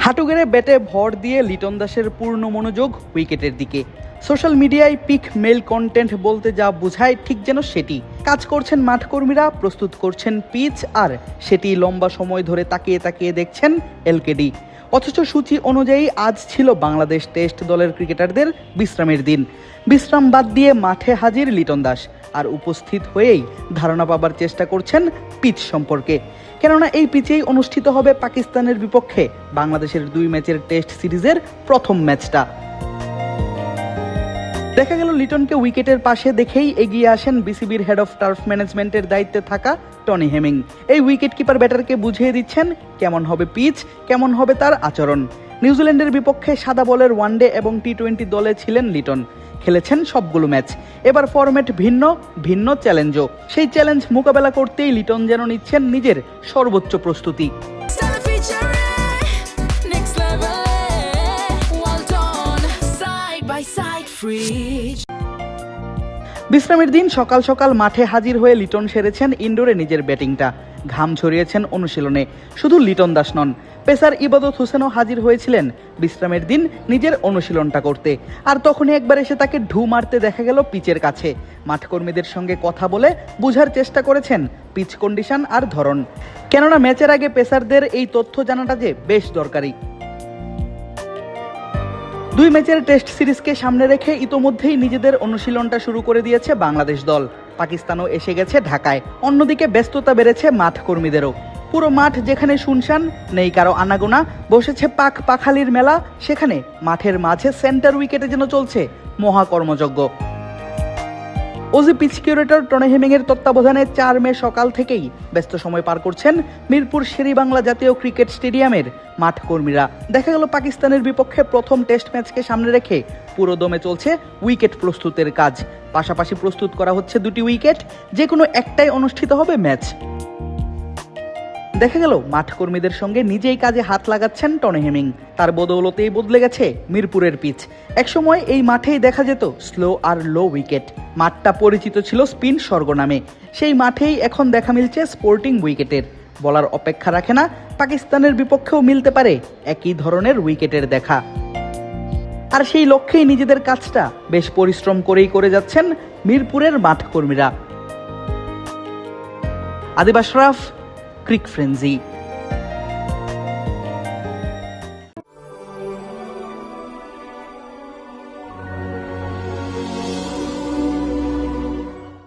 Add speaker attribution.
Speaker 1: হাঁটু গেড়ে ব্যাটে ভর দিয়ে লিটন দাসের পূর্ণ মনোযোগ উইকেটের দিকে। সোশ্যাল মিডিয়ায় পিক মেল কন্টেন্ট বলতে যা বোঝায় ঠিক যেন সেটি। কাজ করছেন মাঠকর্মীরা, প্রস্তুত করছেন পিচ, আর সেটি লম্বা সময় ধরে তাকিয়ে তাকিয়ে দেখছেন এলকেডি। অথচ সূচি অনুযায়ী আজ ছিল বাংলাদেশ টেস্ট দলের ক্রিকেটারদের বিশ্রামের দিন। বিশ্রাম বাদ দিয়ে মাঠে হাজির লিটন দাস, আর উপস্থিত হয়েই ধারণা পাবার চেষ্টা করছেন পিচ সম্পর্কে। কেননা এই পিচেই অনুষ্ঠিত হবে পাকিস্তানের বিপক্ষে বাংলাদেশের 2 ম্যাচের টেস্ট সিরিজের প্রথম ম্যাচটা। দেখা গেল লিটনকে উইকেটের পাশে দেখেই এগিয়ে আসেন বিসিবির হেড অফ টার্ফ ম্যানেজমেন্টের দায়িত্বে থাকা টনি হেমিং। এই উইকেট কিপার ব্যাটারকে বুঝিয়ে দিচ্ছেন কেমন হবে পিচ, কেমন হবে তার আচরণ। নিউজিল্যান্ডের বিপক্ষে সাদা বলের ওয়ানডে এবং টি-20 দলে ছিলেন লিটন, খেলেছেন সবগুলো ম্যাচ। এবার ফরম্যাট ভিন্ন, ভিন্ন চ্যালেঞ্জও। সেই চ্যালেঞ্জ মোকাবেলা করতেই লিটন যেন নিচ্ছেন নিজের সর্বোচ্চ প্রস্তুতি। বিশ্রামের দিন সকাল সকাল মাঠে হাজির হয়ে লিটন সেরেছেন ইনডোরে নিজের ব্যাটিংটা। ঘাম ঝরিয়েছেন অনুশীলনে। শুধু লিটন দাস নন, পেসার ইবাদত হোসেনও হাজির হয়েছিলেন বিশ্রামের দিন নিজের অনুশীলনটা করতে। আর তখনই একবার এসে তাকে ঢু মারতে দেখা গেল পিচের কাছে। মাঠকর্মীদের সঙ্গে কথা বলে বোঝার চেষ্টা করেছেন পিচ কন্ডিশন আর ধরন। কেননা ম্যাচের আগে পেসারদের এই তথ্য জানাটা যে বেশ দরকারি। 2 ম্যাচের টেস্ট সিরিজকে সামনে রেখে ইতোমধ্যেই নিজেদের অনুশীলনটা শুরু করে দিয়েছে বাংলাদেশ দল। পাকিস্তানও এসে গেছে ঢাকায়। অন্যদিকে ব্যস্ততা বেড়েছে মাঠ কর্মীদেরও। পুরো মাঠ যেখানে শুনশান, নেই কারো আনাগোনা, বসেছে পাক পাখালির মেলা, সেখানে মাঠের মাঝে সেন্টার উইকেটে যেন চলছে মহাকর্মযজ্ঞ। Aussie pitch curator Tony Hemming এর তত্ত্বাবধানে 4 মে সকাল থেকেই ব্যস্ত সময় পার করছেন মিরপুর শেরেবাংলা জাতীয় ক্রিকেট স্টেডিয়ামের মাঠ কর্মীরা। দেখা গেল পাকিস্তানের বিপক্ষে প্রথম টেস্ট ম্যাচকে সামনে রেখে পুরো দমে চলছে উইকেট প্রস্তুতের কাজ। পাশাপাশি প্রস্তুত করা হচ্ছে 2টি উইকেট, যে কোনো একটাই অনুষ্ঠিত হবে ম্যাচ। দেখা গেল মাঠ কর্মীদের সঙ্গে নিজেই কাজে হাত লাগাচ্ছেন টনি হেমিং। তার বদৌলতেই বদলে গেছে মিরপুরের পিচ। একসময় এই মাঠেই দেখা যেত স্লো আর লো উইকেট। মাঠটা পরিচিত ছিল স্পিন স্বর্গ নামে। সেই মাঠেই এখন দেখা মিলছে স্পোর্টিং উইকেটের। বলার অপেক্ষা রাখে না, পাকিস্তানের বিপক্ষেও মিলতে পারে একই ধরনের উইকেটের দেখা। আর সেই লক্ষ্যেই নিজেদের কাজটা বেশ পরিশ্রম করেই করে যাচ্ছেন মিরপুরের মাঠ কর্মীরা। আদিব আশরাফ, ক্রিক ফ্রেন্জি।